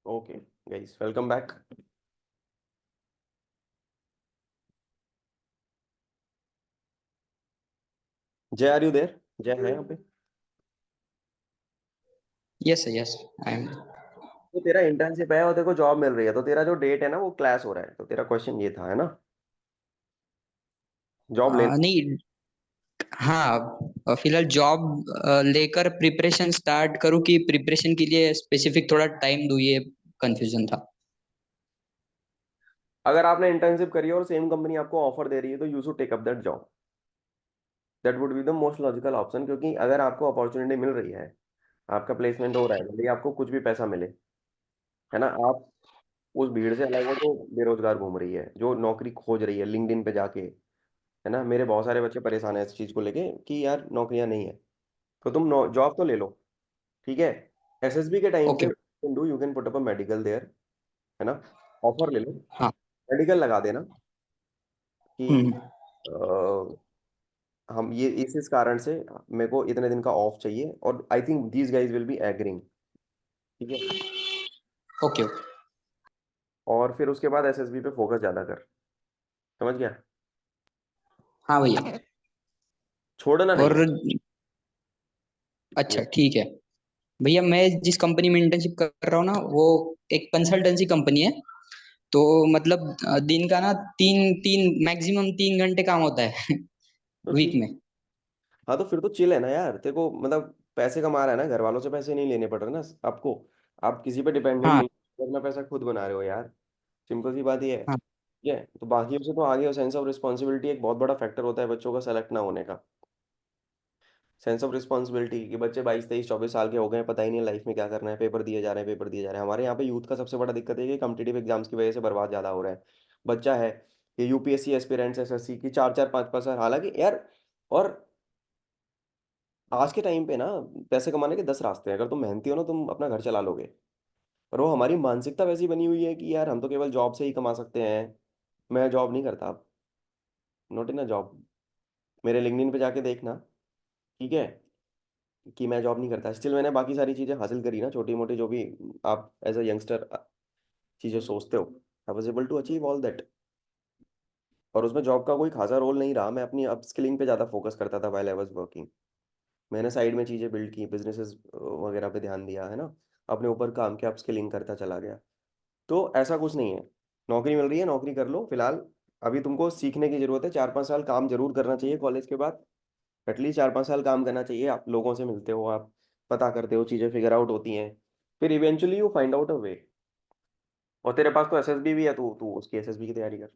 Okay, guys, welcome back. जय, are you there? जय है यहाँ पे? Yes yes I am. तो तेरा इंटर्नशिप है और तेरे को जॉब मिल रही है, तो तेरा जो डेट है ना वो क्लैश हो रहा है, तो तेरा क्वेश्चन ये था, है ना? जॉब ले। नहीं, हाँ फिलहाल जॉब लेकर प्रिपरेशन स्टार्ट करूँ कि प्रिपरेशन के लिए स्पेसिफिक थोड़ा टाइम दूँ, ये कंफ्यूजन था। अगर आपने इंटर्नशिप करी है और सेम कंपनी आपको ऑफर दे रही है तो you should take up that job. That would be the most logical option, क्योंकि अगर आपको अपॉर्चुनिटी मिल रही है, आपका प्लेसमेंट हो रहा है, भले ही आपको कुछ भी पैसा मिले, है ना? आप उस भीड़ से अलग हो जो बेरोजगार घूम रही है, जो नौकरी खोज रही है लिंक्डइन पे जाके, है ना? मेरे बहुत सारे बच्चे परेशान है इस चीज को लेके कि यार नौकरियां नहीं है, तो तुम जॉब तो ले लो, ठीक है? एसएसबी के टाइम पे okay. You can put up a medical there, है ना? ऑफर ले लो, हाँ। मेडिकल लगा देना कि हम्म। हम ये इस कारण से मेरे को इतने दिन का ऑफ चाहिए, और I think these guys will be agreeing, ठीक है? Okay okay. और फिर उसके बाद एसएसबी पे फोकस ज्यादा कर, समझ गया? हाँ भैया। छोड़ना नहीं और है अच्छा ये। ठीक है भैया, मैं जिस कंपनी में इंटर्नशिप कर रहा हूँ ना, वो एक कंसल्टेंसी कंपनी है। तो मतलब दिन का ना तीन तीन मैक्सिमम 3 घंटे काम होता है तो वीक ठीक। में। हाँ, तो फिर तो चिल है ना यार, तेरे को मतलब पैसे कमा रहा है ना, घर वालों से पैसे नहीं लेने पड़ रहे ना आपको। आप किसी पे डिपेंडेंट हाँ नहीं, अपना पैसा खुद बना रहे हो यार। सिंपल सी बात ये है, हाँ। ठीक है? तो बाकियों से तो आगे हो। सेंस ऑफ रिस्पॉन्सिबिलिटी एक बहुत बड़ा फैक्टर होता है बच्चों का सेलेक्ट ना होने का। सेंस ऑफ रिस्पॉन्सिबिलिटी कि बच्चे 22 23 24 साल के हो गए हैं, पता ही नहीं लाइफ में क्या करना है, पेपर दिए जा रहे हैं, पेपर दिए जा रहे हैं। हमारे यहाँ पे यूथ का सबसे बड़ा दिक्कत है कि कॉम्पिटिटिव एग्जाम्स की वजह से बर्बाद ज़्यादा हो रहा है। बच्चा है ये यूपीएससी एस्पिरेंट्स एसएससी की 4 4 5 5 साल, हालांकि यार, और आज के टाइम पे ना पैसे कमाने के 10 रास्ते हैं, अगर तुम मेहनती हो ना तुम अपना घर चला लोगे। पर वो हमारी मानसिकता वैसी बनी हुई है कि यार हम तो केवल जॉब से ही कमा सकते हैं। मैं जॉब नहीं करता अब, नॉट इन अ जॉब। मेरे लिंक्डइन पे जाके देखना, ठीक है, कि मैं जॉब नहीं करता। स्टिल मैंने बाकी सारी चीज़ें हासिल करी ना, छोटी मोटी जो भी आप एज अ यंगस्टर चीज़ें सोचते हो। I was able to achieve all that. और उसमें जॉब का कोई खासा रोल नहीं रहा, मैं अपनी अपस्किलिंग पे ज़्यादा फोकस करता था व्हाइल आई वाज वर्किंग। मैंने साइड में चीज़ें बिल्ड की, बिजनेसेस वगैरह पे ध्यान दिया, है ना? अपने ऊपर काम के अपस्किलिंग करता चला गया। तो ऐसा कुछ नहीं है, नौकरी मिल रही है नौकरी कर लो फिलहाल। अभी तुमको सीखने की जरूरत है, 4 5 साल काम जरूर करना चाहिए कॉलेज के बाद। एटलीस्ट 4 5 साल काम करना चाहिए, आप लोगों से मिलते हो, आप पता करते हो, चीज़ें फिगर आउट होती हैं, फिर eventually you find out a way. और तेरे पास तो एसएसबी भी है, तू तू उसकी एसएसबी की तैयारी कर,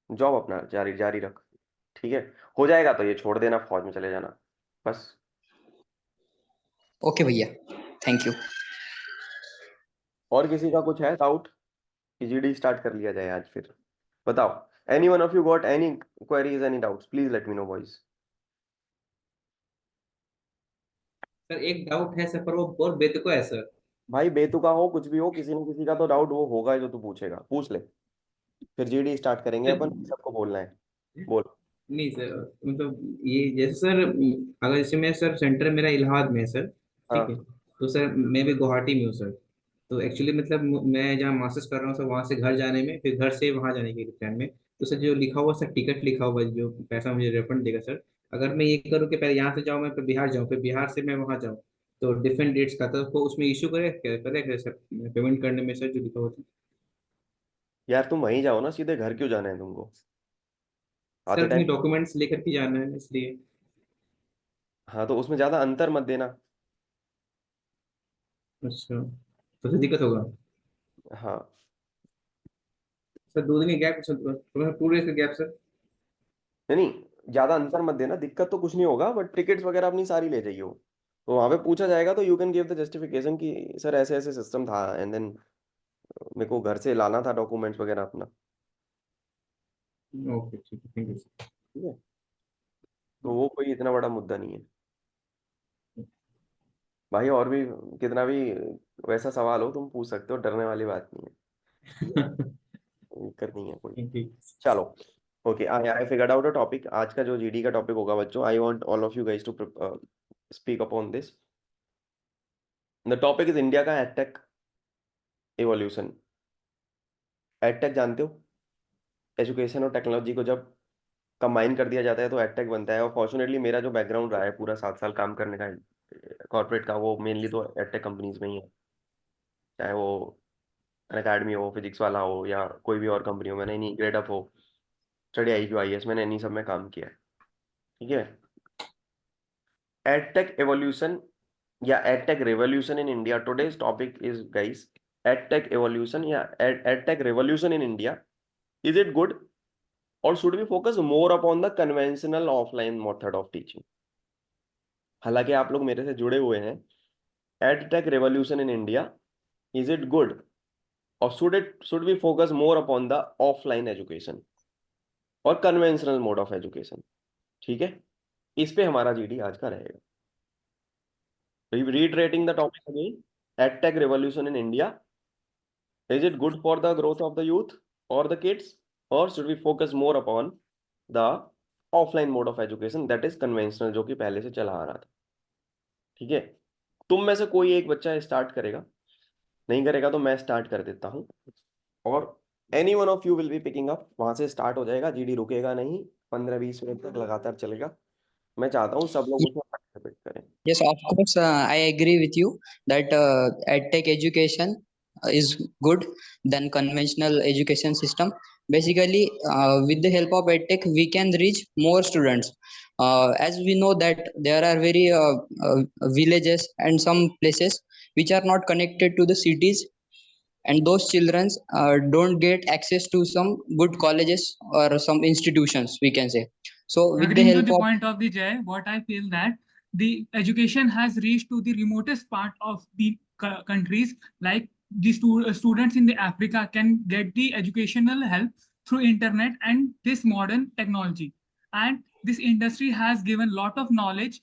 जॉब अपना जारी जारी रख, ठीक है? हो जाएगा तो ये छोड़ देना, फौज में चले जाना, बस। ओके भैया, थैंक यू। और किसी का कुछ है डाउट कि जीडी स्टार्ट कर लिया जाए आज फिर? बताओ, any one of you got any queries, any doubts? Please let me know boys. Sir एक डाउट है सर, पर वो बहुत बेतुका है सर। भाई बेतुका हो कुछ भी हो, किसी न किसी का तो डाउट वो होगा जो तू पूछेगा, पूछ ले, फिर जीडी स्टार्ट करेंगे अपन, सर सबको बोलना है। बोल। नहीं सर, मतलब ये जैसे सर, अगर जैसे मैं सर सेंटर मेरा इलाहाबाद में है सर। ठीक है। हाँ। तो सर मैं भी गुवाहाटी में हूँ सर। तो एक्चुअली मतलब मैं जहाँ मास्टर्स कर रहा हूँ सर, वहाँ से घर जाने में, फिर घर से वहाँ जाने के प्लान में। तो सर जो लिखा हुआ सर, टिकट लिखा हुआ है, जो पैसा मुझे रिफंड देगा सर, अगर मैं ये करूँ कि पहले यहाँ से जाऊँ, मैं फिर बिहार जाऊँ, फिर बिहार से मैं वहाँ जाऊँ, तो डिफरेंट डेट्स का, तो उसमें इशू करे सर पेमेंट करने में सर, जो लिखा हुआ था। यार तुम वहीं जाओ ना सीधे, घर क्यों जाना है तुमको सर आते अपनी टाइम? डॉक्यूमेंट्स लेकर के जाना है इसलिए। हाँ, तो उसमें ज्यादा अंतर मत देना। अच्छा, तो फिर दिक्कत होगा। हाँ। सर 2 दिन का गैप, सर पूरे का गैप सर। नहीं नहीं, ज्यादा अंतर मत देना, दिक्कत तो कुछ नहीं होगा, बट टिकट्स वगैरह अपनी सारी ले जाइए। तो वहां पे पूछा जाएगा तो you can give the justification कि सर ऐसे ऐसे सिस्टम था, एंड देन मेरे को घर से लाना था डॉक्यूमेंट्स वगैरह अपना, ओके ठीक है, थैंक यू सर। ठीक है? तो वो कोई इतना बड़ा मुद्दा नहीं है भाई। और भी कितना भी वैसा सवाल हो तुम पूछ सकते हो, डरने वाली बात नहीं है, दिक्कत नहीं है कोई। Thank you. चलो, okay, I I figured out a topic. आज का जो जीडी का टॉपिक होगा बच्चों, I want all of you guys to speak upon this. The topic is India का एडटेक एवोल्यूशन। एडटेक जानते हो? एजुकेशन और टेक्नोलॉजी को जब कंबाइन कर दिया जाता है तो एडटेक बनता है। और फॉर्चुनेटली मेरा जो बैकग्राउंड रहा है पूरा 7 साल काम करने का कॉर्पोरेट का, वो मेनली तो एडटेक कंपनीज में ही है। चाहे वो अन अकेडमी हो, फिजिक्स वाला हो, या कोई भी और कंपनी हो, मैंने इन्हीं ग्रेड अप हो, study I Q I S, मैंने इन्हीं सब में काम किया है। ठीक है। एडटेक एवोल्यूशन या edtech revolution in India, today's topic is guys edtech evolution या edtech revolution in India, is it good और should we focus more upon the conventional offline method of teaching? हालांकि आप लोग मेरे से जुड़े हुए हैं, edtech revolution in India, is it good और should we focus more upon the offline education और कन्वेंशनल मोड ऑफ एजुकेशन? ठीक है, इस पे हमारा जीडी आज का रहेगा। Reiterating the topic again, EdTech revolution in India. Is it good for the growth of the youth or the kids, or should we focus more upon the offline mode of education, that is conventional, जो कि पहले से चला आ रहा था? ठीक है, तुम में से कोई एक बच्चा स्टार्ट करेगा, नहीं करेगा तो मैं स्टार्ट कर देता हूँ, और any one of you will be picking up. वहां से स्टार्ट हो जाएगा, जीडी रुकेगा नहीं, 15-20 मिनट तक लगातार चलेगा। मैं चाहता हूँ सब लोग उसमें पार्टिसिपेट करें। Yes, of course, I agree with you that EdTech education is good than conventional education system. Basically, with the help of EdTech, we can reach more students. As we know that there are very villages and some places which are not connected to the cities, and those children don't get access to some good colleges or some institutions, we can say. So with the Agreeing to help the of point of the Jay, what I feel that the education has reached to the remotest part of the countries, like the students in the Africa can get the educational help through internet and this modern technology. And this industry has given lot of knowledge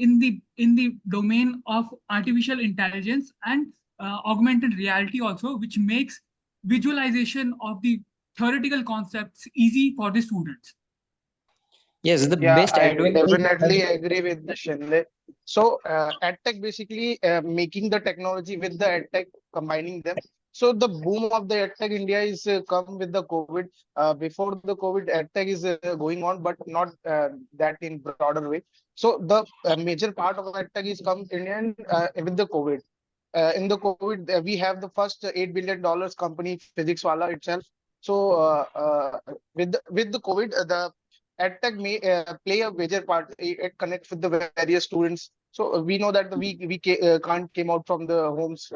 in the domain of artificial intelligence and augmented reality also, which makes visualization of the theoretical concepts easy for the students. yes, the Yeah, best I advantage definitely agree with the Shinle. So, EdTech basically making the technology with the EdTech, combining them. So, the boom of the EdTech India is come with the COVID. Before the COVID, EdTech is going on, but not that in broader way. So, the major part of EdTech is come Indian with the COVID. In the COVID, we have the first $8 billion company, Physics Wala itself. So, with the COVID, the EdTech may play a major part. It connects with the various students. So we know that can't came out from the homes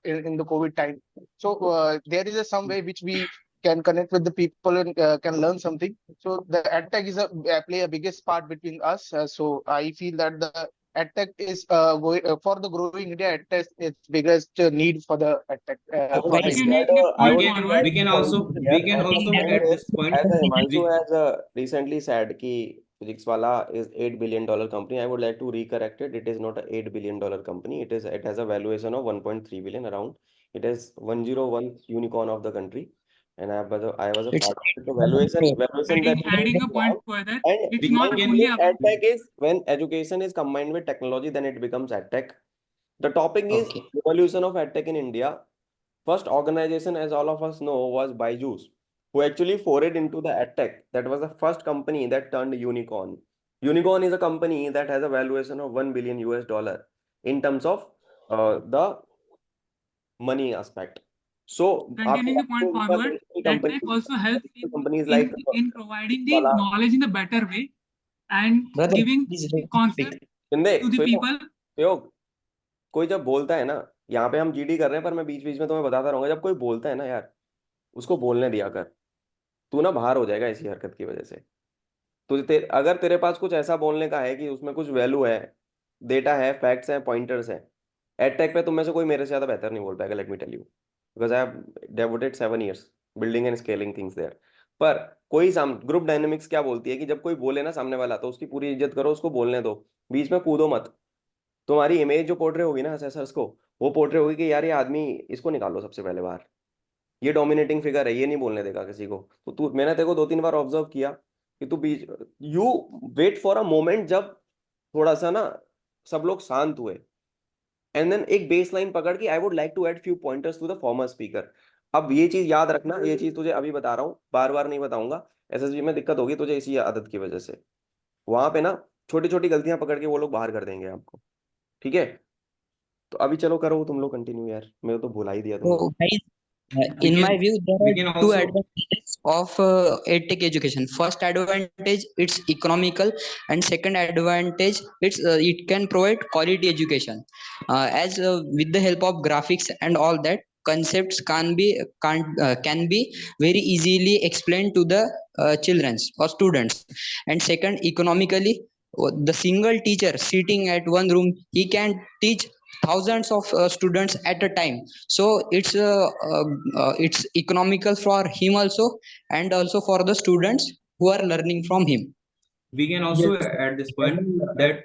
in the COVID time. So there is some way which we can connect with the people and can learn something. So the EdTech is play a biggest part between us. So I feel that the EdTech is going for the growing India. EdTech is biggest need for the EdTech for the guys, India. Definitely I point would forward. We can at this also point, at this point as Himanshu we has recently said कि Physics Wala is $8 billion company, I would like to recorrect it. It is not a $8 billion company. It has a valuation of 1.3 billion around. It is 101 unicorn of the country, and I was a it's part of it. The valuation that Adding a we point have, further, and it's we not can only mindfully, about EdTech is when education is combined with technology, then it becomes EdTech. The topic is okay. evolution of EdTech in India. First organization, as all of us know, was Byju's, who actually forayed into the EdTech. That was the first company that turned unicorn. Unicorn is a company that has a valuation of 1 billion US dollar in terms of the money aspect. So after continuing the that, point forward. EdTech also helps companies like in providing the Wala. knowledge in a better way and Brother, giving please the concept speak. Shinde to the people. सुयोग, कोई जब बोलता है ना, यहाँ पे हम GD कर रहे हैं पर मैं बीच बीच में तुम्हें बताता रहूंगा, जब कोई बोलता है ना यार, उसको बोलने दिया कर। तू ना बाहर हो जाएगा इसी हरकत की वजह से। अगर तेरे पास कुछ ऐसा बोलने का है कि उसमें कुछ वैल्यू है, डेटा है, फैक्ट्स हैं, पॉइंटर्स हैं, एडटेक पे तुम में से कोई मेरे से ज्यादा बेहतर नहीं बोल पाएगा, let me tell you, because I have devoted 7 years building and scaling things there. पर कोई ग्रुप डायनेमिक्स क्या बोलती है कि जब कोई बोले ना सामने वाला, तो उसकी पूरी इज्जत करो, उसको बोलने दो, बीच में कूदो मत। तुम्हारी इमेज जो पोर्ट्रे होगी ना असेसर्स को, वो पोर्ट्रे होगी कि यार ये आदमी, इसको निकालो सबसे पहले बाहर, ये डोमिनेटिंग फिगर है, ये नहीं बोलने देगा किसी को। तो तू, मैंने तेरे को 2-3 बार ऑब्जर्व किया कि तू बीच, you wait for a moment जब थोड़ा सा ना सब लोग शांत हुए, एंड देन एक बेस लाइन पकड़ के I would like to add few pointers to the former speaker. अब ये चीज याद रखना, ये चीज तुझे अभी बता रहा हूँ, बार बार नहीं बताऊंगा, एसएसबी में दिक्कत होगी तुझे इसी आदत की वजह से। वहां पे ना छोटी छोटी गलतियां पकड़ के वो लोग बाहर कर देंगे आपको, ठीक है? तो अभी चलो करो तुम लोग कंटिन्यू यार, मैं तो भुला ही दिया तुम लोग। So, guys, we in my can view, there we are can two also advantages of EdTech education. First advantage, it's economical, and second advantage, it can provide quality education. As with the help of graphics and all that, concepts can be very easily explained to the childrens or students. And second, economically, the single teacher sitting at one room, he can teach thousands of students at a time. So it's economical for him also, and also for the students who are learning from him. we can Yes, also add this point that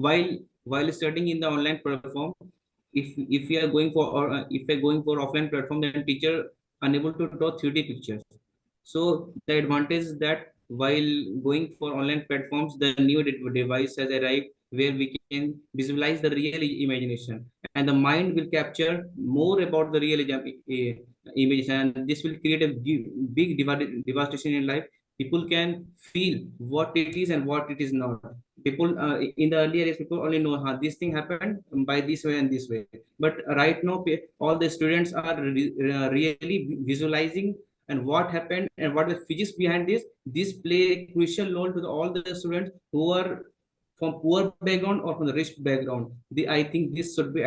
while while studying in the online platform, if we are going for, or if we are going for offline platform, then teacher unable to draw 3D pictures. So the advantage is that while going for online platforms, the new device has arrived where we can visualize the real imagination, and the mind will capture more about the real image, and this will create a big devastation in life. People can feel what it is and what it is not. People in the earlier days, people only know how this thing happened by this way and this way. But right now, all the students are really visualizing and what happened and what the physics behind this. This play a crucial role to all the students who are from poor background or from the rich background. I think this should be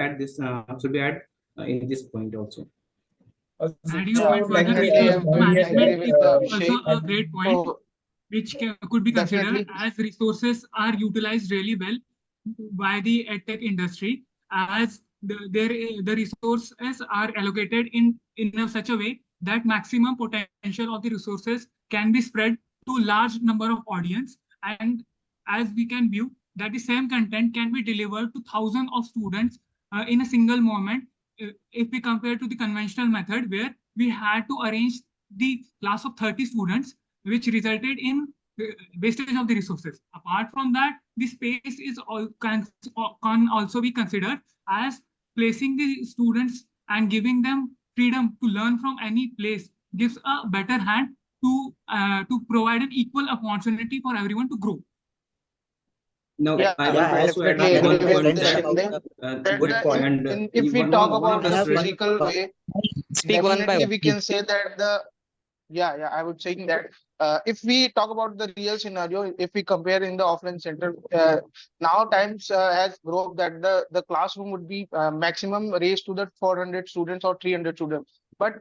should be add in this point also. Adding a So I point would like further, to Definitely, I add resource one completely here agree management that with is Abhishek. also a great point, So which could be considered definitely, as resources are utilized really well by the edtech industry, as the resources are allocated in such a way that maximum potential of the resources can be spread to large number of audience, and as we can view that the same content can be delivered to thousands of students in a single moment, if we compare to the conventional method where we had to arrange the class of 30 students, which resulted in wastage of the resources. Apart from that, the space can also be considered as placing the students and giving them freedom to learn from any place gives a better hand to provide an equal opportunity for everyone to grow. Now, yeah, I want to I also add definitely agree one with point that Shinde that good point. if we talk one of about the the students. physical way, Speak one by definitely one, we please. can say that I would say that if we talk about the real scenario, if we compare in the offline center, now times has grown that the classroom would be maximum raised to the 400 students or 300 students. But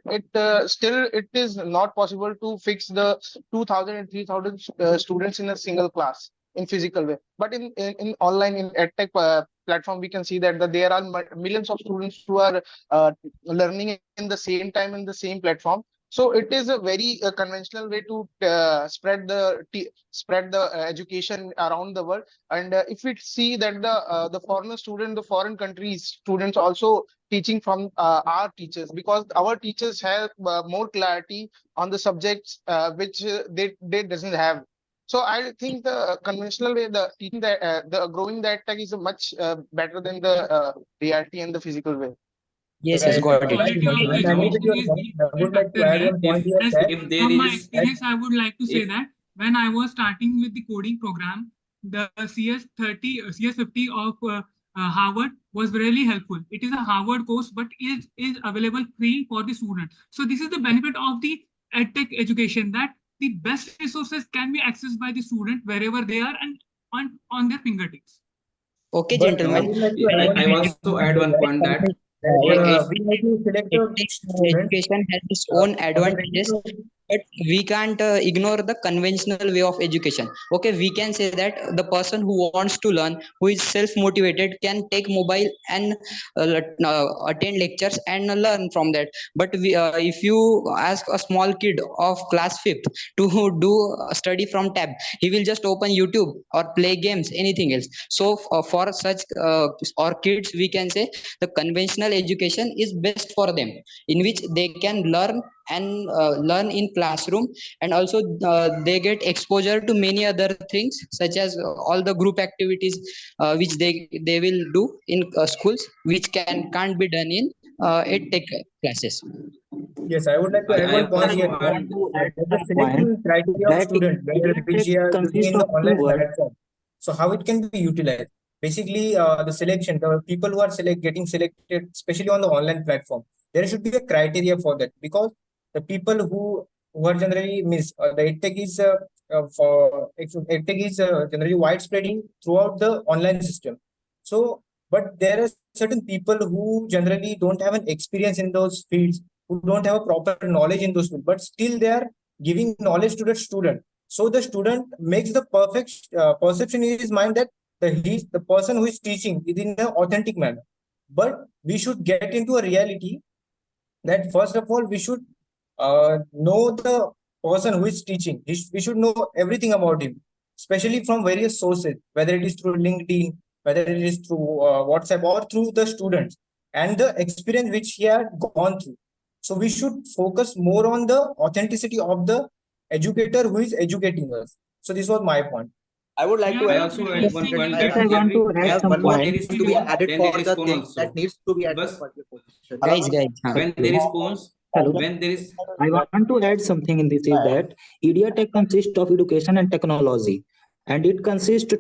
still it is not possible to fix the 2000 and 3000 students in a single class in physical way. But in online in edtech platform, we can see that there are millions of students who are learning in the same time in the same platform. So it is a very conventional way to spread the education around the world. And if we see that the foreign student, the foreign countries students also teaching from our teachers, because our teachers have more clarity on the subjects which they doesn't have. So I think the conventional way, the teaching that the growing that tech is a much better than the reality and the physical way. Yes, yes, Right. got it. Quality of I'm education agree with your is the point. I would important like to factor add here. one point here As that If there from my is experience, I would like to say if that when I was starting with the coding program, the CS50 of Harvard was really helpful. It is a Harvard course, but is available free for the student. So this is the benefit of the edtech education, that the best resources can be accessed by the student wherever they are and on their fingertips. Okay, but I gentlemen. now would like to add one I point also add one here point that that It, we have to select the students education has its own on the basis advantages, of but we can't ignore the conventional way of education. Okay, we can say that the person who wants to learn, who is self motivated, can take mobile and attend lectures and learn from that. But if you ask a small kid of class 5th to do a study from tab, he will just open YouTube or play games, anything else. So for such or kids, we can say the conventional education is best for them, in which they can learn and learn in classroom, and also they get exposure to many other things such as all the group activities which they will do in schools, which can't be done in EdTech classes. Yes, I would like to add I one point also here. want That the selection criteria of student, whether which they are using in the online platform. So how it can be utilized? Basically, the selection, the people who are getting selected, especially on the online platform, there should be a criteria for that, because the people who are generally the EdTech is EdTech is generally widespreading throughout the online system. So, but there are certain people who generally don't have an experience in those fields, who don't have a proper knowledge in those fields, but still they are giving knowledge to the student. So the student makes the perfect perception in his mind that the person who is teaching is in an authentic manner. But we should get into a reality that first of all we should know the person who is teaching. We should know everything about him, especially from various sources, whether it is through LinkedIn, whether it is through WhatsApp, or through the students and the experience which he had gone through. So we should focus more on the authenticity of the educator who is educating us. So this was my point. I would like to I add. also add one point Yes, that I want to add some when there points is to be phone, added then for there is the phone things also. that needs to be added Bus, for your position. Guys, when there is phones, Hello. when there is I want to add something in this, is that EdTech consists of education and technology, and it consists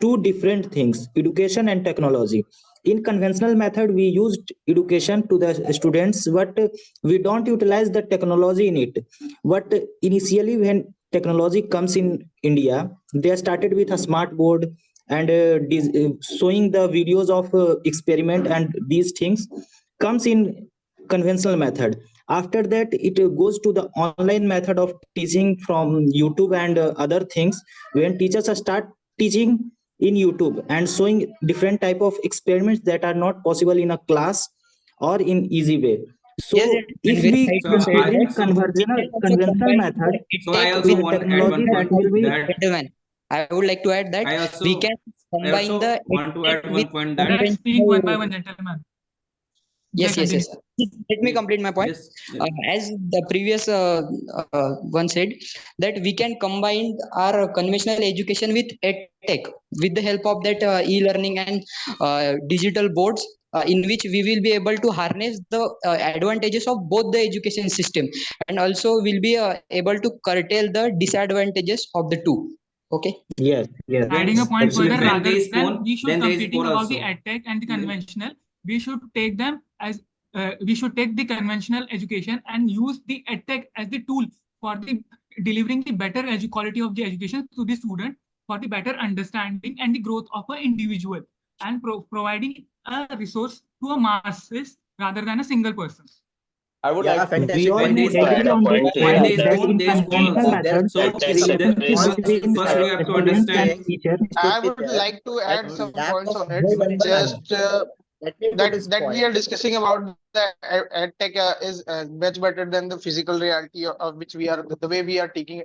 two different things: education and technology. In conventional method, we used education to the students, but we don't utilize the technology in it. But initially, when technology comes in India, they started with a smart board and showing the videos of experiment, and these things comes in conventional method. After that, it goes to the online method of teaching from YouTube and other things, when teachers start teaching in YouTube and showing different type of experiments that are not possible in a class or in easy way. So yes, if very we right so to say I consider that so we can also conventional combine method so I EdTech also with with want to add technology, one that point will be that gentlemen. I would like to add that I we can combine the want to EdTech add with one point that Let's speak one by conventional. one, gentlemen. Yes, yes, Continue. yes. Let me complete my point. yes, As the previous one said, that we can combine our conventional education with EdTech with the help of that e-learning and digital boards, in which we will be able to harness the advantages of both the education system, and also will be able to curtail the disadvantages of the two. Okay. yes, yes, Adding a yes, point further, absolutely. when there rather is than phone, we should then there is competing core about the also. edtech and the conventional, we should take them as we should take the conventional education and use the edtech as the tool for the delivering the better quality of the education to the student, for the better understanding and the growth of an individual, and providing a resource to a masses rather than a single person. I would Yeah, like to. We fantastic. all When there Just is to add agree a on this point when here. point there is that phone, in there is phone conventional also. method, So the There's some relationship first between first we have to students and understand. teacher. I would like to add some points on it. Just Let me put this that we point. are discussing about the edtech is much better than the physical reality of which we are the way we are taking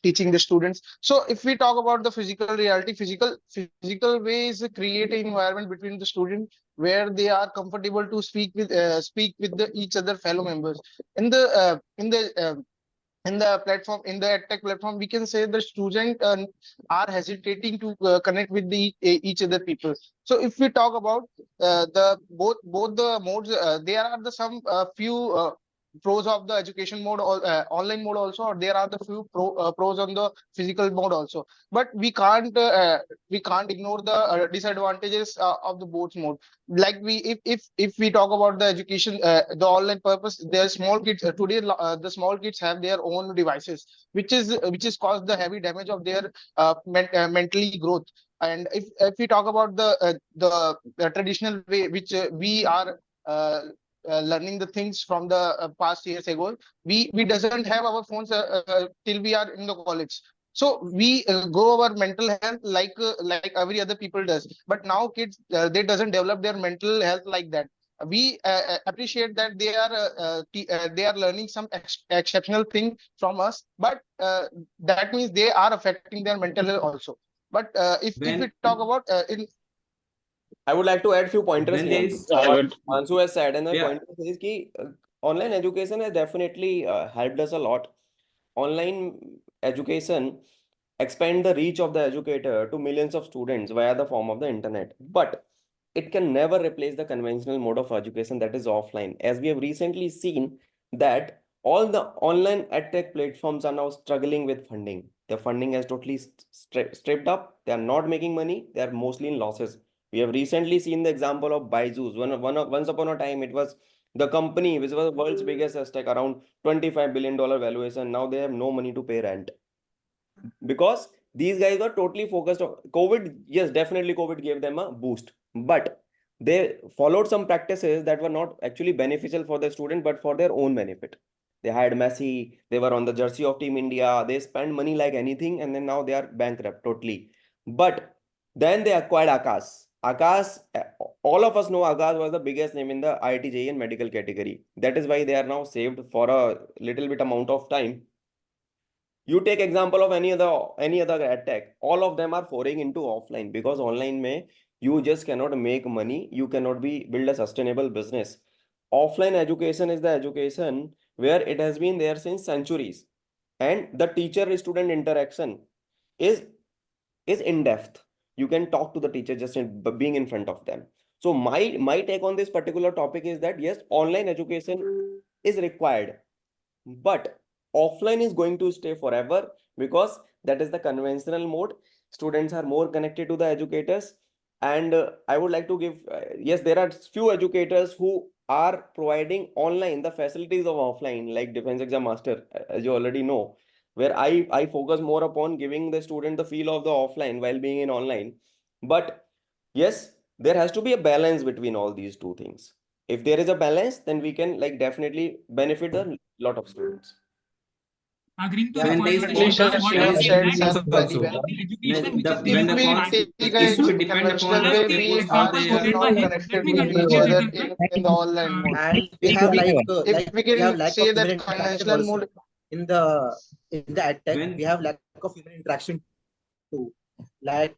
teaching the students. So if we talk about the physical reality, physical ways create an environment between the student where they are comfortable to speak with each other fellow members in the platform, in the edtech platform. We can say the student are hesitating to connect with each other people. So if we talk about the both the modes, there are the some few pros of the education mode or online mode also, or there are the few pros on the physical mode also. But we can't ignore the disadvantages of the both mode. Like if we talk about the education, the online purpose, there's small kids today, the small kids have their own devices, which is caused the heavy damage of their mentally growth. And if we talk about the traditional way which we are learning the things from the past years ago, we doesn't have our phones till we are in the college. So we go our mental health like every other people does. But now kids, they doesn't develop their mental health like that. We appreciate that they are learning some exceptional thing from us, but that means they are affecting their mental health also. But if we When talk about in I would like to add few pointers when there here. is What Mansu has said, and my yeah point is कि Online education has definitely helped us a lot. Online education expand the reach of the educator to millions of students via the form of the internet, but it can never replace the conventional mode of education, that is offline, as we have recently seen that all the online edtech platforms are now struggling with funding. Their funding has totally stripped up. They are not making money. They are mostly in losses. We have recently seen the example of Byju's. Once upon a time, it was the company which was the world's biggest edtech, around $25 billion valuation. Now they have no money to pay rent because these guys were totally focused on COVID. Yes, definitely COVID gave them a boost, but they followed some practices that were not actually beneficial for the student but for their own benefit. They hired Messi, they were on the jersey of Team India, they spent money like anything, and then now they are bankrupt totally. But then they acquired Akash. All of us know Akash was the biggest name in the IIT and medical category. That is why they are now saved for a little bit amount of time. You take example of any other edtech, all of them are foraying into offline because online may you just cannot make money, you cannot be build a sustainable business. Offline education is the education where it has been there since centuries, and the teacher student interaction is is in depth. You can talk to the teacher just being in front of them. So my take on this particular topic is that yes, online education is required, but offline is going to stay forever because that is the conventional mode. Students are more connected to the educators, and I would like to give yes, there are few educators who are providing online the facilities of offline, like Defence Exam Master, as you already know, where I focus more upon giving the student the feel of the offline while being in online. But yes, there has to be a balance between all these two things. If there is a balance, then we can like definitely benefit a lot of students. Agreeing to Yeah, the and there point is what Definitely, point Shivram, of sir. what there you Shivam is said said that importance that very also. well. the education which is When If the given we point starting. see, it guys, should in depend upon conventional the way, As the we purpose how are they example are. still quoted by not him, let connected me to the continue with teacher him, sir. in the online mode. And we If have we like if we we have can lack say of human that interaction conventional also mode, in the edtech. When We have lack of human interaction too, like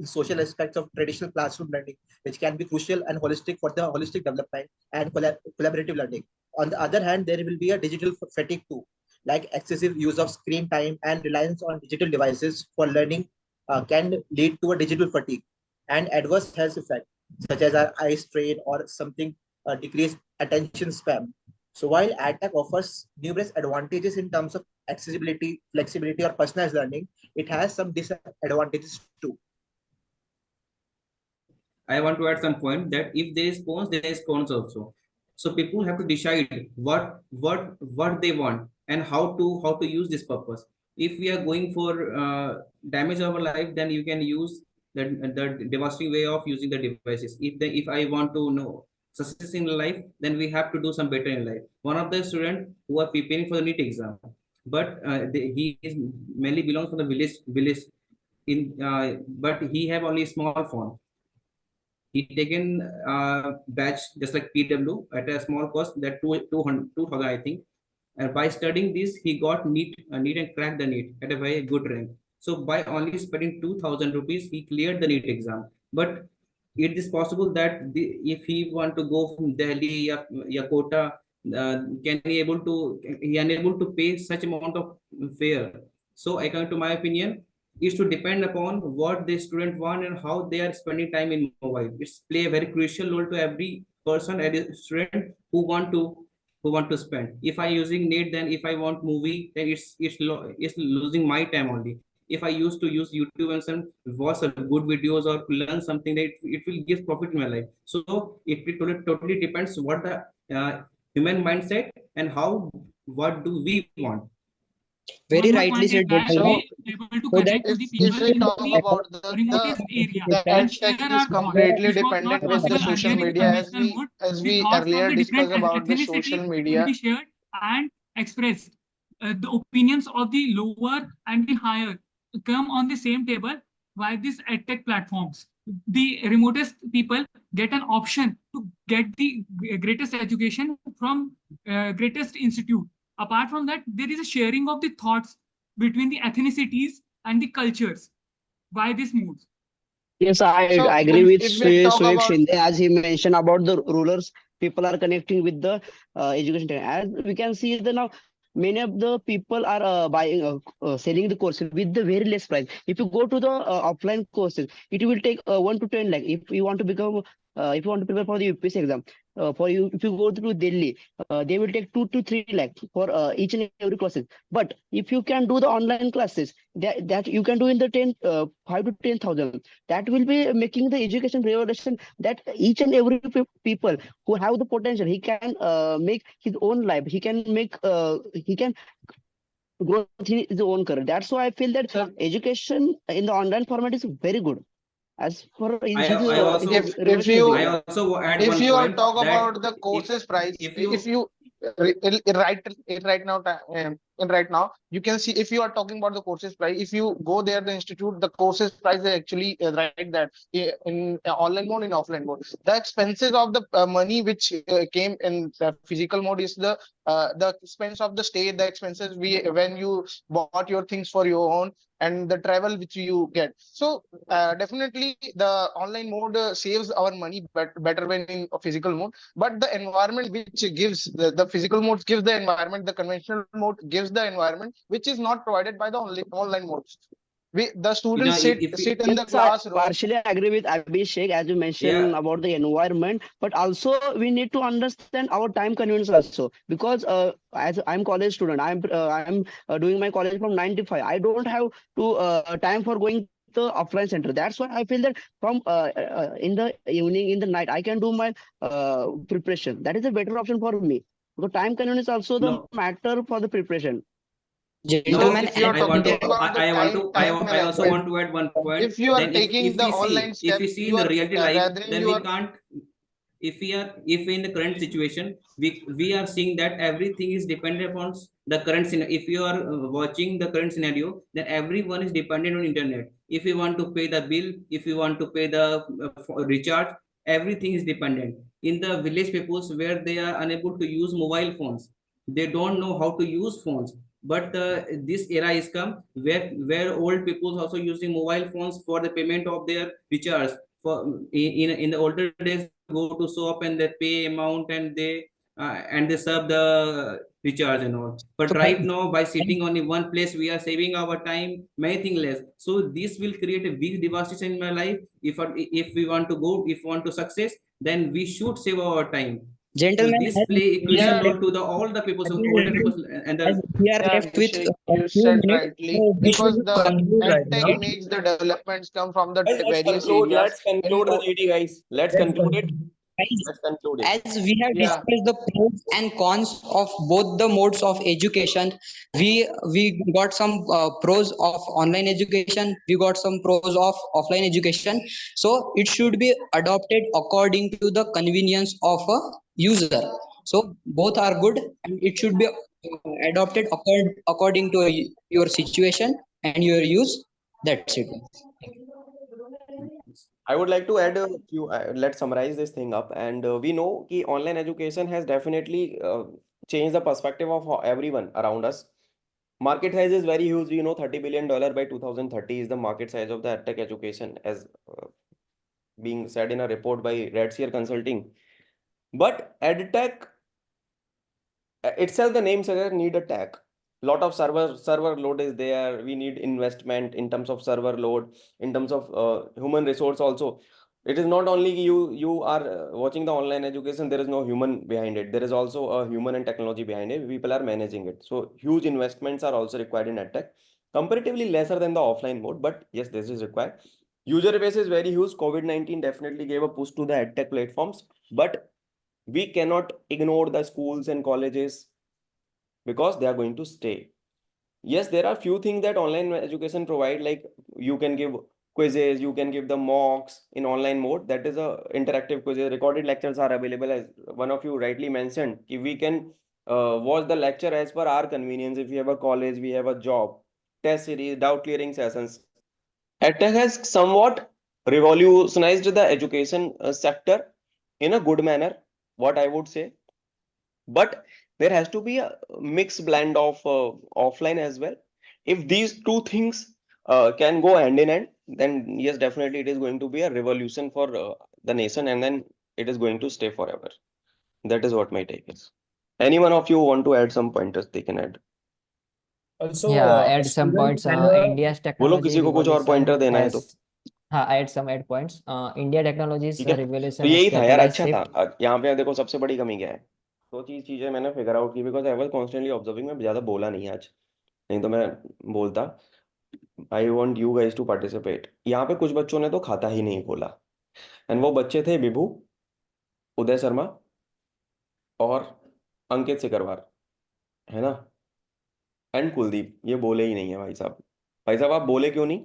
social aspects of traditional classroom learning, which can be crucial and holistic for the holistic development and collaborative learning. On the other hand, there will be a digital fatigue too, like excessive use of screen time and reliance on digital devices for learning can lead to a digital fatigue and adverse health effects such as our eye strain or something decreased attention span. So while EdTech offers numerous advantages in terms of accessibility, flexibility, or personalized learning, it has some disadvantages too. I want to add some point that if there is cons, there is cons also. So people have to decide what they want and how to use this purpose. If we are going for damage of our life, then you can use the devastating way of using the devices. If I want to know success in life, then we have to do some better in life. One of the students who are preparing for the NEET exam, but he is mainly belongs from the village in but he have only small phone. He taken batch just like PW at a small cost, that 2,000 I think. And by studying this, he got NEET and cracked the NEET at a very good rank. So by only spending 2,000 rupees, he cleared the NEET exam. But it is possible that if he want to go from Delhi or Kota, can he unable to pay such amount of fare. So according to my opinion, is to depend upon what the student want and how they are spending time in mobile. It's play a very crucial role to every person and student who want to spend. If I using net, then if I want movie, then it's losing my time only. If I used to use YouTube and some watch some good videos or learn something, that it will give profit in my life. So it totally depends what the human mindset and how what do we want. Very One more rightly point is said, that Vedanta. we able to So that connect to the if people we in talk the about remotest area the and EdTech share is our thoughts, completely which was not dependent with the possible social earlier in the media, conventional mode. as The we thoughts from earlier the different discussed about the social ethnicity could media. be shared and expressed. The opinions of the lower and the higher come on the same table via these edtech platforms. The remotest people get an option to get the greatest education from greatest institute. Apart from that, there is a sharing of the thoughts between the ethnicities and the cultures by this moves. Yes, So I agree with if we talk Suek about, Shinde as he mentioned about the rulers. People are connecting with the education. As we can see, the now many of the people are buying, selling the courses with the very less price. If you go to the offline courses, it will take 1 to 10 lakh. If you want to become, if you want to prepare for the UPSC exam, for you, if you go to Delhi, they will take 2 to 3 lakh for each and every classes. But if you can do the online classes, that you can do in the 5 to 10,000, that will be making the education revolution, that each and every people who have the potential, he can make his own life, he can make he can grow in his own career. That's why I feel that sir, education in the online format is very good. As for I also his if revolution is I you, there. also add if one you are point talk that about the if courses price, if if you you right right now in right now, you can see, if you are talking about the courses price, if you go there the institute, the courses price is actually right, that in online mode, in offline mode, the expenses of the money which came in the physical mode is the expense of the stay, the expenses we when you bought your things for your own, and the travel which you get. So definitely the online mode saves our money better when in a physical mode. But the environment which gives the physical mode gives the environment, the conventional mode gives the environment which is not provided by the online modes. The students if you sit in Yes, the I classroom. partially agree with Abhishek as you mentioned yeah about the environment, but also we need to understand our time convenience also, because as I'm college student, I'm doing my college from 9 to 5. I don't have to time for going the offline center. That's why I feel that from in the evening, in the night, I can do my preparation. That is a better option for me. The time convenience also the no matter for the preparation. So Gentlemen, if you are I want talking to and about the I time also management, want to add one point. if you are Then taking if the we online see if step, we see in you the are reality life, gathering then we your. can't. If in the current situation, we are seeing that everything is dependent upon the current scenario. If you are watching the current scenario, then everyone is dependent on internet. If you want to pay the bill, if you want to pay the recharge, everything is dependent. In the village peoples where they are unable to use mobile phones, they don't know how to use phones. But this era is come where old people also using mobile phones for the payment of their recharge. For in the older days, go to shop and they pay amount and they serve the recharge and all. But so right now, by sitting on in one place, we are saving our time, many things less. So this will create a big devastation in my life. If we want to go, if we want to success, then we should save our time. So gentlemen, this play a we crucial Yeah, are role to the all the people, so older left, people and as the we are yeah, left with Abhishek, a you few said minutes, rightly, so we should because the Conclude right edtech now. makes the developments come from the Guys, let's various conclude. areas. Let's conclude the GD, guys. Let's Let's conclude it. conclude. guys, Let's conclude it. as we have Yeah, discussed the pros and cons of both the modes of education, we got some pros of online education, we got some pros of offline education. So it should be adopted according to the convenience of a user. So both are good, and it should be adopted according to your situation and your use. That's it. I would like to add a few. Let's summarize this thing up. And we know that online education has definitely changed the perspective of everyone around us. Market size is very huge. We know $30 billion by 2030 is the market size of the edtech education, as being said in a report by Redseer Consulting. But edtech itself, the name suggests need a tech. Lot of server load is there. We need investment in terms of server load, in terms of human resource also. It is not only you are watching the online education, there is no human behind it. There is also a human and technology behind it. People are managing it. So huge investments are also required in edtech, comparatively lesser than the offline mode, but yes, this is required. User base is very huge. COVID-19 definitely gave a push to the edtech platforms, but we cannot ignore the schools and colleges because they are going to stay. Yes, there are few things that online education provide, like you can give quizzes, you can give the mocks in online mode. That is a interactive quizzes. Recorded lectures are available, as one of you rightly mentioned. If we can watch the lecture as per our convenience, if we have a college, we have a job, test series, doubt clearing sessions. EdTech has somewhat revolutionized the education sector in a good manner, what I would say. But there has to be a mixed blend of offline as well. If these two things can go hand in hand, then yes, definitely it is going to be a revolution for the nation, and then it is going to stay forever. That is what my take is. Any one of you want to add some pointers, they can add. Also, Yeah, add some students, points. whenever India's बोलो technology किसी को कुछ और pointer revolution देना है तो. has add some add points. India technology's ठीक है, तो revolution has यही था यार, catalyzed अच्छा था. shift. यहाँ पे देखो सबसे बड़ी कमी क्या है. दो चीजें मैंने फिगर आउट की, because I was constantly observing. मैं ज्यादा बोला नहीं आज, नहीं तो मैं बोलता. I want you guys to participate. यहाँ पे कुछ बच्चों ने तो खाता ही नहीं बोला, एंड वो बच्चे थे विभू, उदय शर्मा और अंकित सिकरवार, है ना, एंड कुलदीप. ये बोले ही नहीं है भाई साहब. भाई साहब आप बोले क्यों नहीं?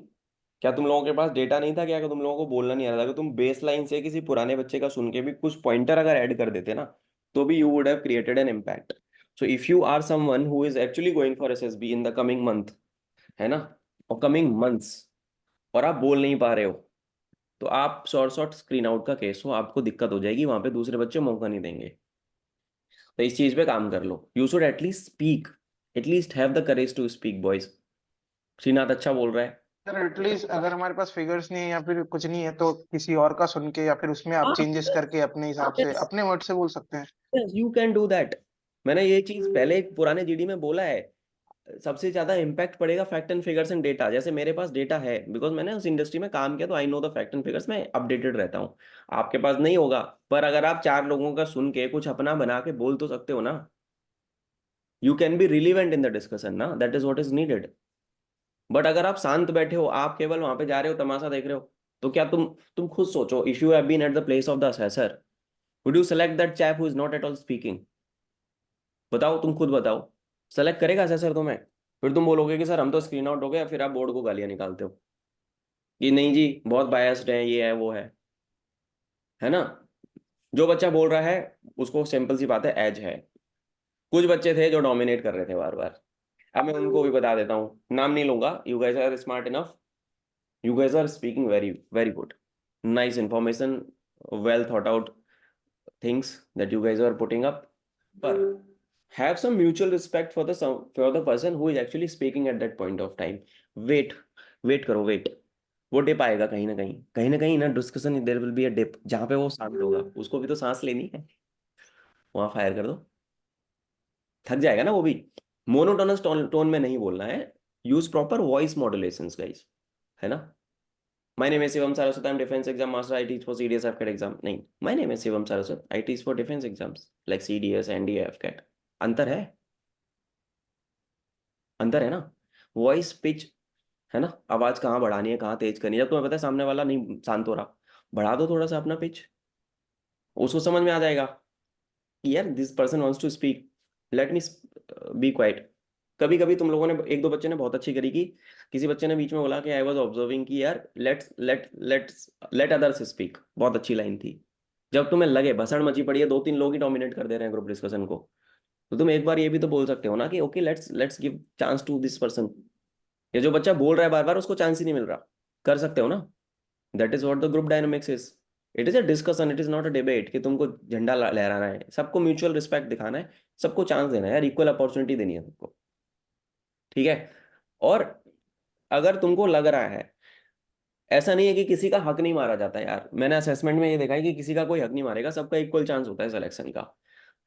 क्या तुम लोगों के पास डेटा नहीं था क्या? तुम लोगों को बोलना नहीं आ रहा था? अगर तुम बेस लाइन से किसी पुराने बच्चे का सुन के भी कुछ पॉइंटर अगर ऐड कर देते ना, तो भी you would have created an impact. So if you are someone who is actually going for SSB in the coming month, है ना, और कमिंग मंथ्स, और आप बोल नहीं पा रहे हो, तो आप शॉर्ट स्क्रीन आउट का केस हो, आपको दिक्कत हो जाएगी. वहां पे दूसरे बच्चे मौका नहीं देंगे. तो इस चीज पे काम कर लो. You should at least speak, at least have the courage to speak boys. Srinath अच्छा बोल रहा है. सर एटलीस्ट अगर हमारे पास फिगर्स नहीं है या फिर कुछ नहीं है तो किसी और का सुन के या फिर उसमें आप चेंजेस करके अपने हिसाब से अपने वर्ड से बोल सकते हैं. You can do that. मैंने ये चीज पहले एक पुराने जीडी में बोला है. सबसे ज्यादा इम्पैक्ट पड़ेगा fact and figures and data. जैसे मेरे पास डेटा है, बिकॉज मैंने उस इंडस्ट्री में काम किया, तो I know the fact and figures. मैं अपडेटेड रहता हूँ. आपके पास नहीं होगा, पर अगर आप चार लोगों का सुन के कुछ अपना बना के बोल तो सकते हो ना. You can be relevant in the discussion ना, that is what is needed. But अगर आप शांत बैठे हो, आप केवल वहां पे जा रहे हो, तमाशा देख रहे हो, तो क्या तुम खुद सोचो, if you have been at the place of the assessor, would you select that chap who is not at all speaking? बताओ, तुम खुद बताओ. सेलेक्ट करेगा असेसर तुम्हें? फिर तुम बोलोगे कि सर हम तो स्क्रीन आउट हो गए, फिर आप बोर्ड को गालियां निकालते हो कि नहीं जी बहुत बायस्ड है, ये है वो है ना. जो बच्चा बोल रहा है उसको सिंपल सी बात है, एज है. कुछ बच्चे थे जो डोमिनेट कर रहे थे बार बार. अब मैं उनको भी बता देता हूँ, नाम नहीं लूंगा. You guys are smart enough, you guys are speaking very very good, nice information, well thought out things that you guys are putting up, but have some mutual respect for the person who is actually speaking at that point of time. wait wait करो, wait. वो dip आएगा कहीं ना कहीं ना discussion. There will be a dip जहाँ पे वो शांत होगा. उसको भी तो सांस लेनी है. वहां फायर कर दो, थक जाएगा ना वो भी. मोनोटोनस टोन में नहीं बोलना है. यूज प्रॉपर वॉइस मॉड्यूलेशंस गाइस, है ना. My name is Shivam Saraswat. I'm Defence Exam Master. I teach for CDS AFCAT exam. नहीं, my name is Shivam Saraswat. I teach for defense exams like CDS, NDA, AFCAT. अंतर है, अंतर है ना. Voice pitch, है ना, आवाज कहाँ बढ़ानी है, कहाँ तेज करनी है. जब तुम्हें पता है सामने वाला नहीं शांत हो रहा, बढ़ा दो थोड़ा सा अपना पिच. उसको समझ में आ जाएगा यार, this person wants to speak, let me be quiet. कभी कभी तुम लोगों ने, एक दो बच्चे ने बहुत अच्छी करी कि किसी बच्चे ने बीच में बोला कि आई वाज ऑब्जर्विंग कि यार लेट अदर्स स्पीक. बहुत अच्छी लाइन थी. जब तुम्हें लगे भसड़ मची पड़ी है, दो तीन लोग ही डोमिनेट कर दे रहे हैं ग्रुप डिस्कशन को, तो तुम एक बार ये भी तो बोल सकते हो ना कि okay let's give chance to this person. ये जो बच्चा बोल रहा है बार बार, उसको चांस ही नहीं मिल रहा. कर सकते हो ना. That is what the group dynamics is. It is a discussion, it is not a debate कि तुमको झंडा लहराना है. सबको म्यूचुअल रिस्पेक्ट दिखाना है, सबको चांस देना है यार, इक्वल अपॉर्चुनिटी देनी है सबको. ठीक है. और अगर तुमको लग रहा है, ऐसा नहीं है कि किसी का हक नहीं मारा जाता यार. मैंने असेसमेंट में ये देखा है कि किसी का कोई हक नहीं मारेगा, सबका इक्वल चांस होता है सिलेक्शन का,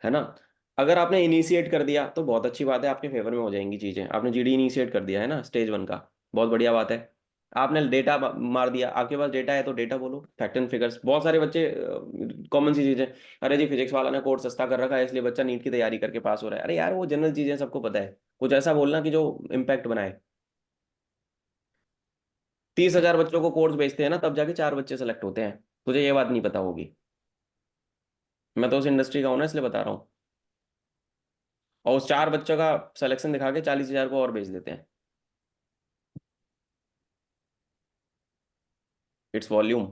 है ना. अगर आपने इनिशिएट कर दिया तो बहुत अच्छी बात है, आपके फेवर में हो जाएंगी चीजें. आपने जीडी इनिशिएट कर दिया है ना स्टेज 1 का, बहुत बढ़िया बात है. आपने डेटा मार दिया, आपके पास डेटा है तो डेटा बोलो, फैक्ट एंड फिगर्स. बहुत सारे बच्चे कॉमन सी चीजें, अरे जी फिजिक्स वाला ने कोर्स सस्ता कर रखा है इसलिए बच्चा नीट की तैयारी करके पास हो रहा है. अरे यार वो जनरल चीजें सबको पता है. कुछ ऐसा बोलना कि जो इम्पैक्ट बनाए. 30,000 बच्चों को कोर्स बेचते हैं ना, तब जाके 4 बच्चे सेलेक्ट होते हैं. तुझे ये बात नहीं पता होगी. मैं तो उस इंडस्ट्री का हूं ना, इसलिए बता रहा हूँ. और उस 4 बच्चों का सिलेक्शन दिखा के 40,000 को और बेच देते हैं. Its volume,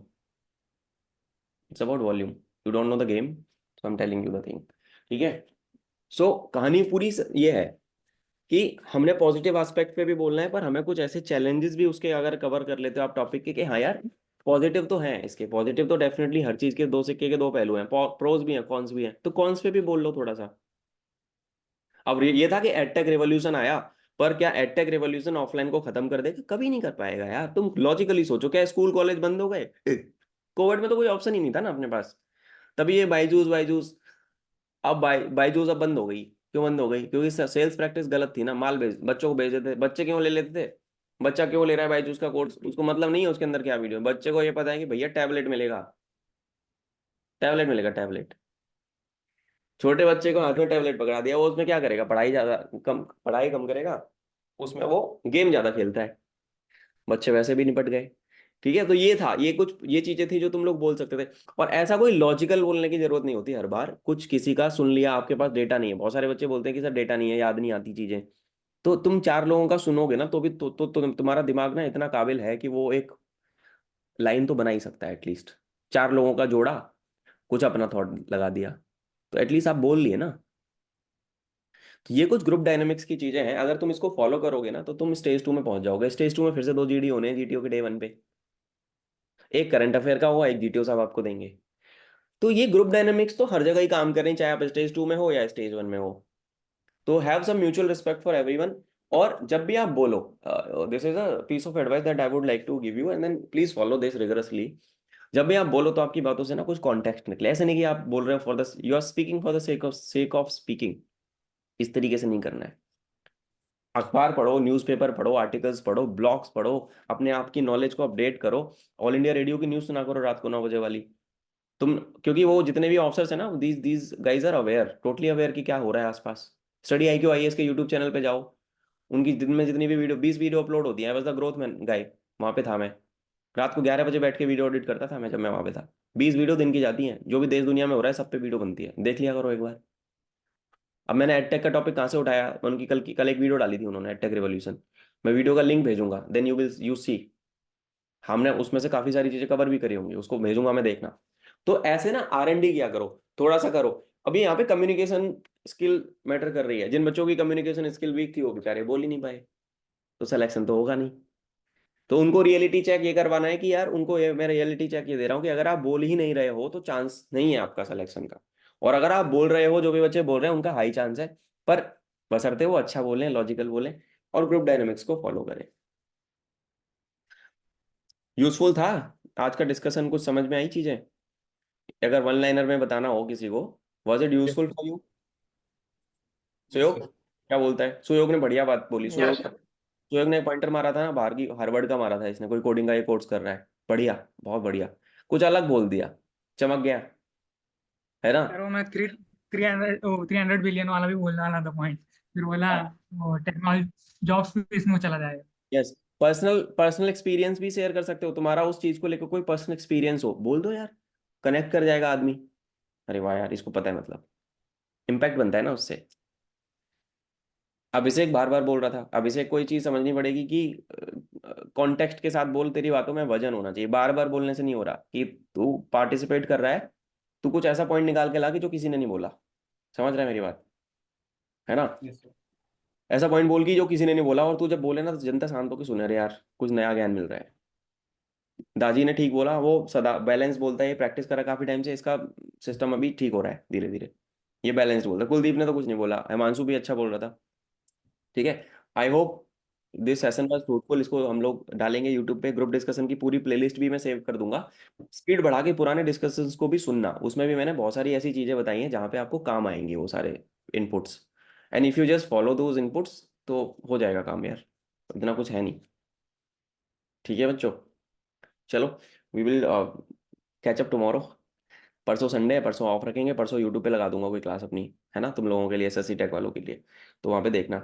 it's about volume. You don't know the game, so I am telling you the thing. ठीक है. सो कहानी पूरी ये है कि हमने पॉजिटिव एस्पेक्ट पे भी बोलना है, पर हमें कुछ ऐसे चैलेंजेस भी उसके अगर कवर कर लेते हो आप टॉपिक के, कि हाँ यार पॉजिटिव तो है इसके. पॉजिटिव तो डेफिनेटली, हर चीज के दो सिक्के के दो पहलू हैं. प्रोज भी हैं, कॉन्स भी हैं, तो कॉन्स पे भी बोल लो थोड़ा सा. अब ये था कि एडटेक रेवोल्यूशन आया, पर क्या एडटेक रेवोल्यूशन ऑफलाइन को खत्म कर देगा? कभी नहीं कर पाएगा यार। तुम लॉजिकली सोचो, क्या स्कूल कॉलेज बंद हो गए? कोविड में तो कोई ऑप्शन ही नहीं था ना अपने पास। तभी ये बायजूस बायजूस, अब बायजूस अब बंद हो गई। क्यों बंद हो गई? क्योंकि सेल्स प्रैक्टिस गलत थी ना। माल भेज, बच्चों को भेज देते। बच्चे क्यों ले लेते थे? बच्चा क्यों ले रहा है बायजूस का कोर्स? उसको मतलब नहीं है उसके अंदर क्या वीडियो। बच्चे को ये पता है कि भैया टैबलेट मिलेगा, टैबलेट मिलेगा, टैबलेट। छोटे बच्चे को हाथ में टैबलेट पकड़ा दिया, वो उसमें क्या करेगा? पढ़ाई ज्यादा कम, पढ़ाई कम करेगा, उसमें वो गेम ज्यादा खेलता है। बच्चे वैसे भी निपट गए। ठीक है, तो ये था, ये कुछ ये चीजें थी जो तुम लोग बोल सकते थे। और ऐसा कोई लॉजिकल बोलने की जरूरत नहीं होती हर बार। कुछ किसी का सुन लिया, आपके पास डेटा नहीं है। बहुत सारे बच्चे बोलते हैं कि सर डेटा नहीं है, याद नहीं आती चीजें। तो तुम चार लोगों का सुनोगे ना, तो भी तो तुम्हारा दिमाग ना इतना काबिल है कि वो एक लाइन तो बना ही सकता है एटलीस्ट। चार लोगों का जोड़ा, कुछ अपना थॉट लगा दिया, तो एटलीस्ट आप बोल लिए ना। तो ये कुछ ग्रुप डायनामिक्स की चीजें हैं। अगर तुम इसको फॉलो करोगे ना, तो तुम स्टेज 2 में पहुंच जाओगे। स्टेज 2 में फिर से 2 जीडी होने हैं जीटीओ के डे 1 पे। एक करंट अफेयर का होगा, एक जीटीओ साहब आपको देंगे। तो ये ग्रुप डायनामिक्स तो हर जगह ही काम कर रही, चाहे आप स्टेज 2 में हो या स्टेज 1 में हो। तो have some mutual respect for everyone. और जब भी आप बोलो, this is a piece of advice that I would like to give you, and then please follow this rigorously. जब भी आप बोलो तो आपकी बातों से ना कुछ कॉन्टेक्स्ट निकले। ऐसे नहीं कि आप बोल रहे हो for the, you are speaking for the sake of speaking. इस तरीके से नहीं करना है। अखबार पढ़ो, न्यूज़पेपर पढ़ो, आर्टिकल्स पढ़ो, ब्लॉग्स पढ़ो, अपने आप की नॉलेज को अपडेट करो। ऑल इंडिया रेडियो की न्यूज़ सुना करो रात को 9 बजे वाली। तुम, क्योंकि वो जितने भी ऑफिसर्स हैं ना, these guys are aware, totally aware कि क्या हो रहा है आसपास। स्टडी IQ IAS के यूट्यूब चैनल पे जाओ, उनकी दिन में जितनी भी वीडियो, 20 वीडियो अपलोड होती है। I was the growth man guy, वहाँ पे था मैं। रात को 11 बजे बैठ के वीडियो एडिट करता था मैं, जब मैं वहाँ पे था। 20 वीडियो दिन की जाती हैं, जो भी देश दुनिया में हो रहा है सब पे वीडियो बनती है, देख लिया करो एक बार। अब मैंने एडटेक का टॉपिक कहाँ से उठाया? उनकी कल एक वीडियो डाली थी उन्होंने, एडटेक रिवॉल्यूशन। मैं वीडियो का लिंक भेजूंगा, देन यू सी। हमने उसमें से काफी सारी चीजें कवर भी करी होंगी, उसको भेजूंगा मैं, देखना। तो ऐसे ना R&D किया करो, थोड़ा सा करो। अभी यहाँ पे कम्युनिकेशन स्किल मैटर कर रही है। जिन बच्चों की कम्युनिकेशन स्किल वीक थी, वो बेचारे बोल ही नहीं पाए, तो सिलेक्शन तो होगा नहीं। तो उनको रियलिटी चेक ये करवाना है कि यार उनको, ये मैं रियलिटी चेक ये दे रहा हूँ कि अगर आप बोल ही नहीं रहे हो तो चांस नहीं है आपका सिलेक्शन का। और अगर आप बोल रहे हो, जो भी बच्चे बोल रहे हैं उनका हाई चांस है। पर बशर्ते वो अच्छा बोलें, लॉजिकल बोलें, और ग्रुप डायनामिक्स को फॉलो करें। यूजफुल था आज का डिस्कशन? कुछ समझ में आई चीजें? अगर वन लाइनर में बताना हो किसी को, was it useful for you? Yes Suyog sir. क्या बोलता है? सुयोग ने बढ़िया बात बोली। Yes, सुयोग, सुयोग ने पॉइंटर मारा था ना, बाहर की हार्वर्ड का मारा था इसने, कोई कोडिंग का ये कोर्स कर रहा है। बढ़िया, बहुत बढ़िया। कुछ अलग बोल दिया, चमक गया, है ना? यार वो मैं 300 बिलियन वाला भी बोलने वाला था पॉइंट, फिर बोला वो टेक्नोलॉजी जॉब्स भी इसमें चला जाएगा। यस, पर्सनल पर्सनल एक्सपीरियंस भी शेयर कर सकते हो। तुम्हारा उस चीज को लेकर कोई पर्सनल एक्सपीरियंस हो, बोल दो यार, कनेक्ट कर जाएगा आदमी। अरे वाह यार, इसको पता है, मतलब इम्पैक्ट बनता है ना उससे। अभिषेक बार बार बोल रहा था, अभिषेक को ये चीज समझनी पड़ेगी कि कॉन्टेक्स्ट के साथ बोल, तेरी बातों में वजन होना चाहिए। बार बार बोलने से नहीं हो रहा कि तू पार्टिसिपेट कर रहा है, तू कुछ ऐसा पॉइंट निकाल के ला कि जो किसी ने नहीं बोला। समझ रहा है मेरी बात? है ना? Yes sir. ऐसा पॉइंट बोल की जो किसी ने नहीं बोला, और तू जब बोले ना तो जनता शांत होकर सुने, अरे यार कुछ नया ज्ञान मिल रहा है। दाजी ने ठीक बोला, वो सदा बैलेंस बोलता है, ये प्रैक्टिस करा काफी टाइम से, इसका सिस्टम अभी ठीक हो रहा है धीरे धीरे। ये बैलेंस बोलता है। कुलदीप ने तो कुछ नहीं बोला, हिमांशु भी अच्छा बोल रहा था। ठीक है, I hope this session was fruitful. इसको हम लोग डालेंगे यूट्यूब पे, ग्रुप डिस्कशन की पूरी प्लेलिस्ट भी मैं सेव कर दूंगा। स्पीड बढ़ा के पुराने डिस्कशंस को भी सुनना, उसमें भी मैंने बहुत सारी ऐसी चीजें बताई हैं जहाँ पे आपको काम आएंगे वो सारे inputs. And if you just follow those inputs, तो हो जाएगा काम यार, इतना कुछ है नहीं। ठीक है बच्चों, चलो, we will catch up tomorrow. परसों संडे है, परसों ऑफ रखेंगे। परसों यूट्यूब पे लगा दूंगा कोई क्लास अपनी, है ना, तुम लोगों के लिए, SSC टेक वालों के लिए। तो वहाँ पे देखना।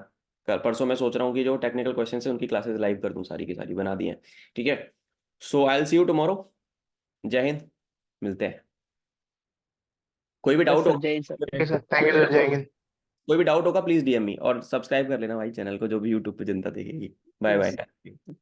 कल परसों मैं सोच रहा हूँ कि जो टेक्निकल क्वेश्चन है उनकी क्लासेस लाइव कर दूँ, सारी की सारी बना दी हैं। ठीक है, so I will see you tomorrow. Jai Hind, मिलते हैं। कोई भी Yes, डाउट sir. होगा, Jai, sir. okay, sir. Thank you, sir. Jai Hind. कोई भी डाउट होगा प्लीज DM मी, और सब्सक्राइब कर लेना भाई चैनल को, जो भी यूट्यूब पे जनता देखेगी। Bye Yes. बाय।